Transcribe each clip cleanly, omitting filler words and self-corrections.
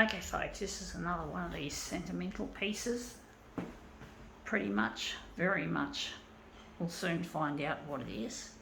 Okay folks, this is another one of these sentimental pieces. Pretty much, very much. We'll soon find out what it is.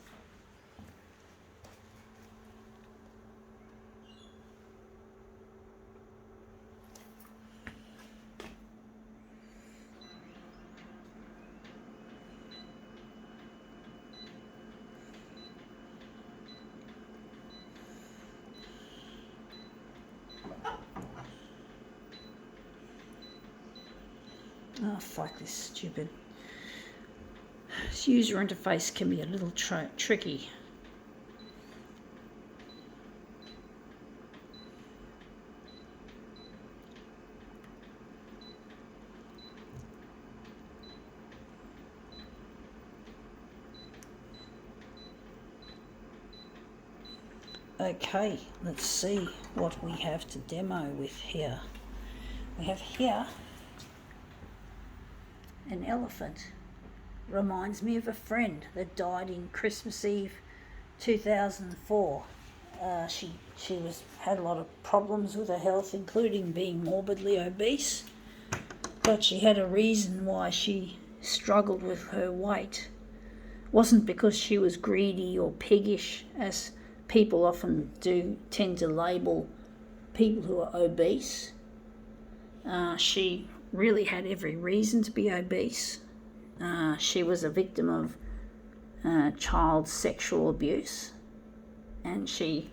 Oh, fuck this stupid. This user interface can be a little tricky. Okay, let's see what we have to demo with here. We have here an elephant. Reminds me of a friend that died in Christmas Eve 2004. She had a lot of problems with her health, including being morbidly obese, but she had a reason why she struggled with her weight. It wasn't because she was greedy or piggish, as people often do tend to label people who are obese. She really had every reason to be obese. She was a victim of child sexual abuse, and she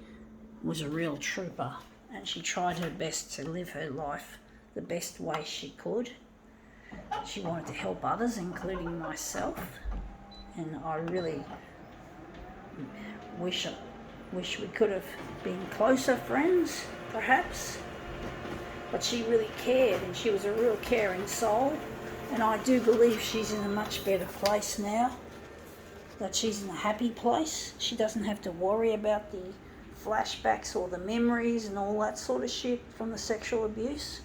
was a real trooper, and she tried her best to live her life the best way she could. She wanted to help others, including myself, and I really wish we could have been closer friends, perhaps. But she really cared, and she was a real caring soul, and I do believe she's in a much better place now, that she's in a happy place. She doesn't have to worry about the flashbacks or the memories and all that sort of shit from the sexual abuse.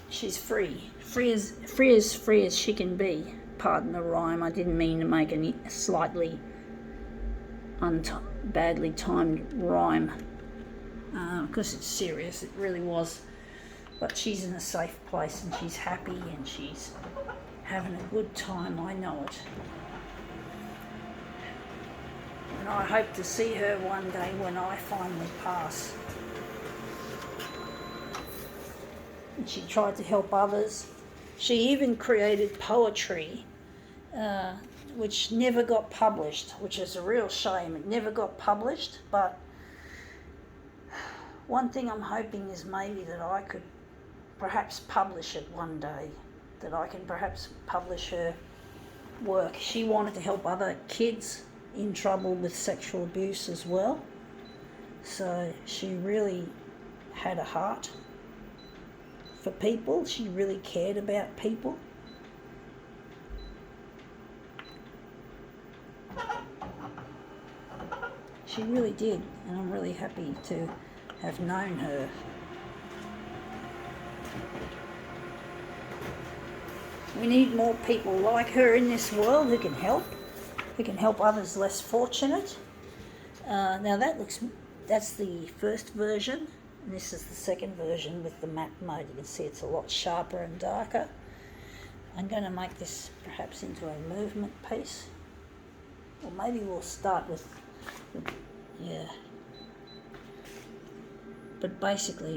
She's free as she can be. Pardon the rhyme, I didn't mean to make any slightly badly timed rhyme, because it's serious, it really was. But she's in a safe place, and she's happy, and she's having a good time, I know it. And I hope to see her one day when I finally pass. And she tried to help others. She even created poetry, which never got published, which is a real shame. It never got published, but one thing I'm hoping is maybe that I could perhaps publish it one day, that I can perhaps publish her work. She wanted to help other kids in trouble with sexual abuse as well, so she really had a heart for people. She really cared about people. She really did, and I'm really happy to have known her. We need more people like her in this world who can help others less fortunate. Now that's the first version, and this is the second version with the map mode. You can see it's a lot sharper and darker. I'm going to make this perhaps into a movement piece, or maybe we'll start with yeah. But basically,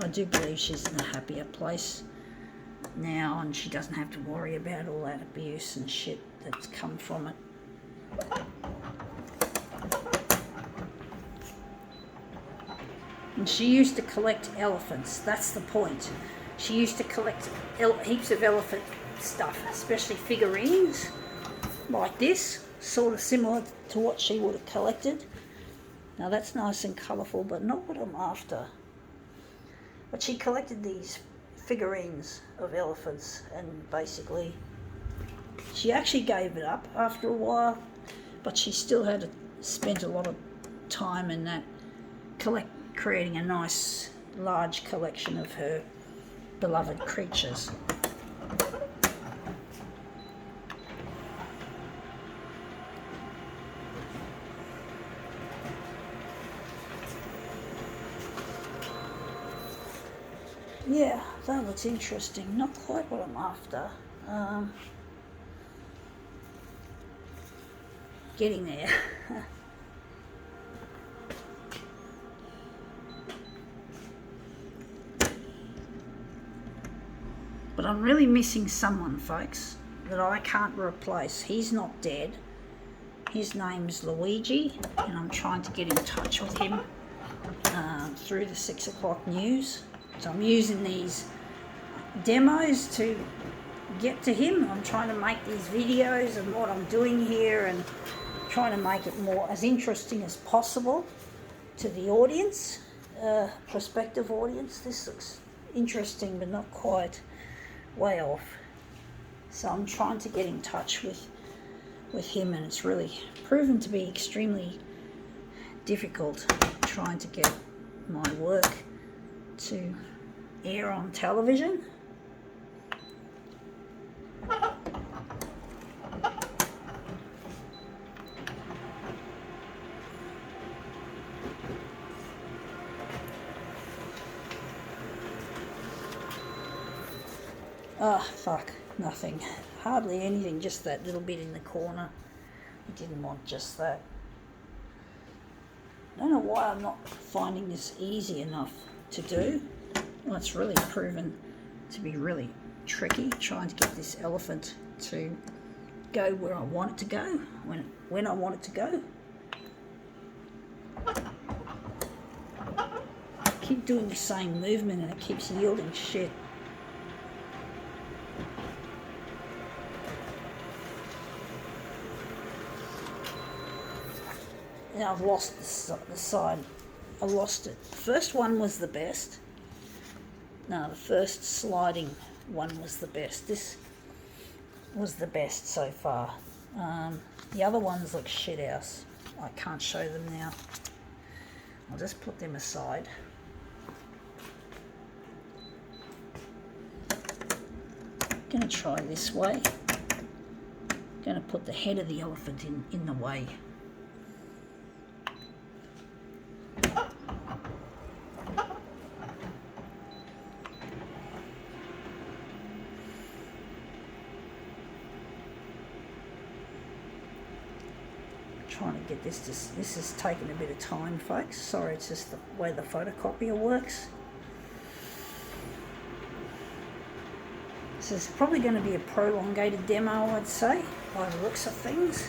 I do believe she's in a happier place now, and she doesn't have to worry about all that abuse and shit that's come from it. And she used to collect elephants. That's the point. She used to collect heaps of elephant stuff, especially figurines like this, sort of similar to what she would have collected. Now that's nice and colourful, but not what I'm after. But she collected these figurines of elephants, and basically she actually gave it up after a while, but she still had spent a lot of time in that creating a nice large collection of her beloved creatures. Yeah, that looks interesting. Not quite what I'm after. Getting there. But I'm really missing someone, folks, that I can't replace. He's not dead. His name's Luigi, and I'm trying to get in touch with him through the 6 o'clock news. So I'm using these demos to get to him. I'm trying to make these videos and what I'm doing here and trying to make it more as interesting as possible to the audience, prospective audience. This looks interesting but not quite, way off. So I'm trying to get in touch with him, and it's really proven to be extremely difficult trying to get my work to air on television. Ah, fuck, nothing. Hardly anything, just that little bit in the corner. I didn't want just that. I don't know why I'm not finding this easy enough to do. Well, it's really proven to be really tricky trying to get this elephant to go where I want it to go, when I want it to go. I keep doing the same movement and it keeps yielding shit. Now I've lost the side. I lost it. The first one was the best. No, the first sliding one was the best. This was the best so far. The other ones look shit house. I can't show them now. I'll just put them aside. Gonna try this way. Gonna put the head of the elephant in the way. Trying to get this is taking a bit of time, folks. Sorry, it's just the way the photocopier works. This is probably going to be a prolongated demo, I'd say, by the looks of things.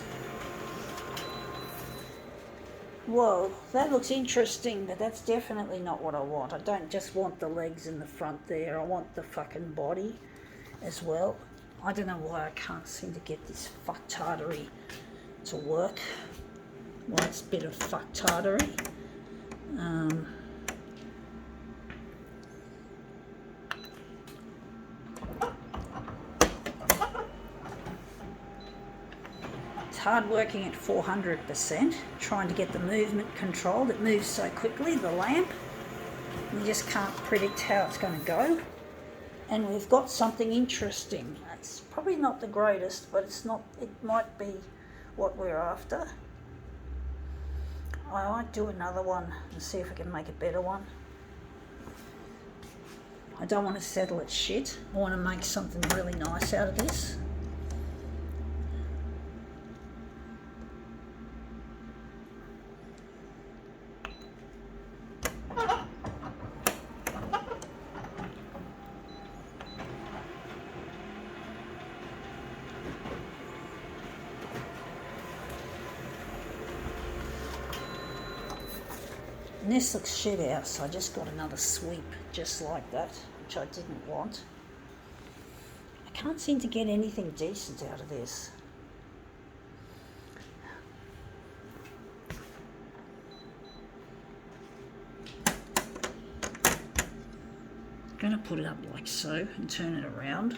Whoa, that looks interesting, but that's definitely not what I want. I don't just want the legs in the front there. I want the fucking body as well. I don't know why I can't seem to get this fucktardery to work. Well, it's a bit of fucktardery. It's hard working at 400%, trying to get the movement controlled. It moves so quickly, the lamp. You just can't predict how it's going to go. And we've got something interesting. It's probably not the greatest, but it's not. It might be what we're after. I might do another one and see if I can make a better one. I don't want to settle at shit. I want to make something really nice out of this. And this looks shit out, so I just got another sweep just like that, which I didn't want. I can't seem to get anything decent out of this. I'm going to put it up like so and turn it around.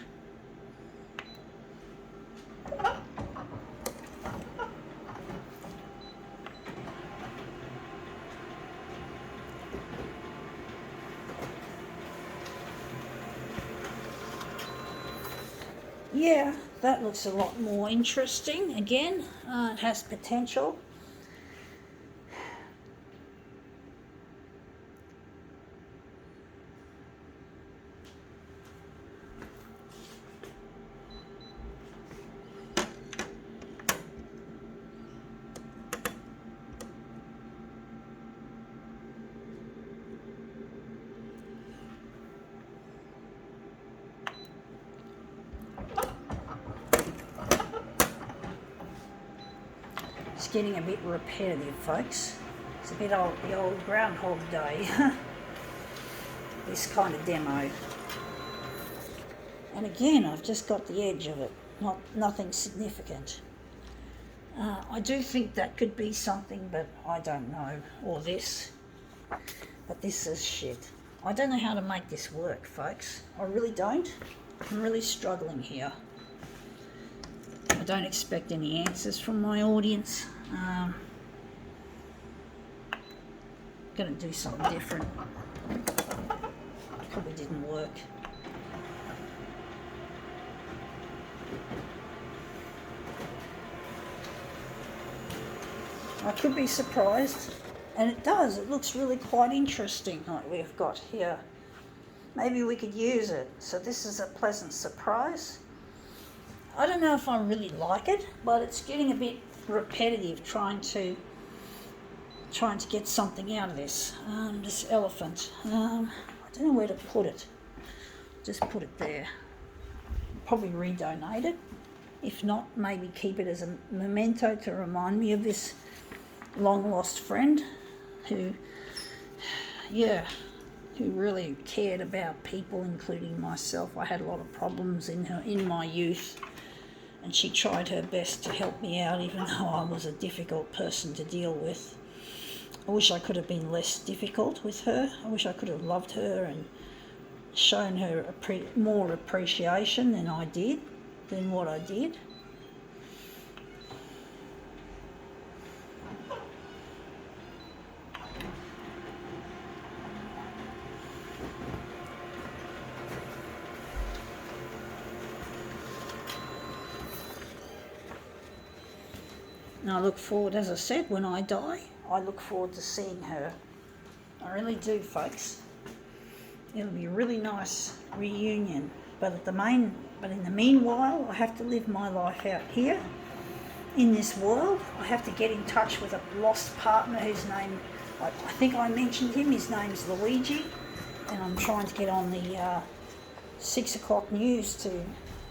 Yeah, that looks a lot more interesting. Again, it has potential. getting a bit repetitive, folks. It's a bit old, the old Groundhog Day, this kind of demo. And again, I've just got the edge of it, nothing significant. I do think that could be something, but I don't know, or this. But this is shit. I don't know how to make this work, folks. I really don't. I'm really struggling here. I don't expect any answers from my audience. Gonna do something different. Probably didn't work. I could be surprised, and it does. It looks really quite interesting, like we've got here. Maybe we could use it. So this is a pleasant surprise. I don't know if I really like it, but it's getting a bit repetitive trying to get something out of this. This elephant. I don't know where to put it. Just put it there. Probably redonate it. If not, maybe keep it as a memento to remind me of this long lost friend who really cared about people, including myself. I had a lot of problems in my youth, and she tried her best to help me out, even though I was a difficult person to deal with. I wish I could have been less difficult with her. I wish I could have loved her and shown her more appreciation than what I did. And I look forward, as I said, when I die, I look forward to seeing her. I really do, folks. It'll be a really nice reunion. But in the meanwhile, I have to live my life out here in this world. I have to get in touch with a lost partner whose name, I think I mentioned him. His name's Luigi, and I'm trying to get on the 6 o'clock news to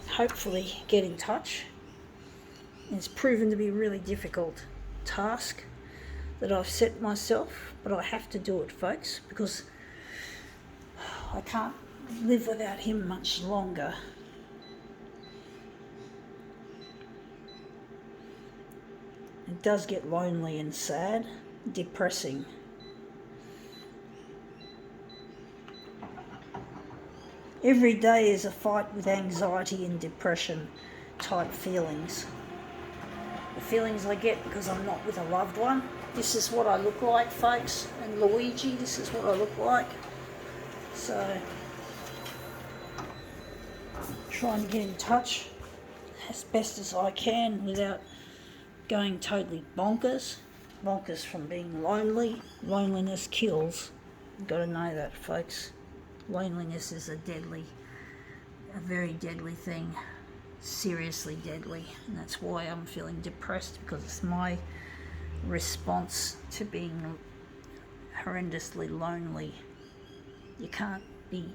hopefully get in touch. It's proven to be a really difficult task that I've set myself, but I have to do it, folks, because I can't live without him much longer. It does get lonely and sad, depressing. Every day is a fight with anxiety and depression type feelings. The feelings I get because I'm not with a loved one. This is what I look like, folks. And Luigi, this is what I look like. So, trying to get in touch as best as I can without going totally bonkers. Bonkers from being lonely. Loneliness kills. You've got to know that, folks. Loneliness is a very deadly thing. Seriously deadly, and that's why I'm feeling depressed, because it's my response to being horrendously lonely. You can't be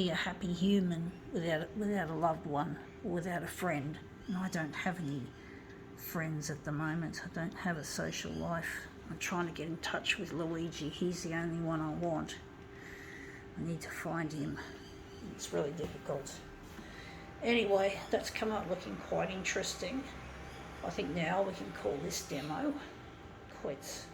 a happy human without a loved one or without a friend, and I don't have any friends at the moment. I don't have a social life. I'm trying to get in touch with Luigi. He's the only one I want. I need to find him. It's really difficult. Anyway, that's come up looking quite interesting. I think now we can call this demo quits.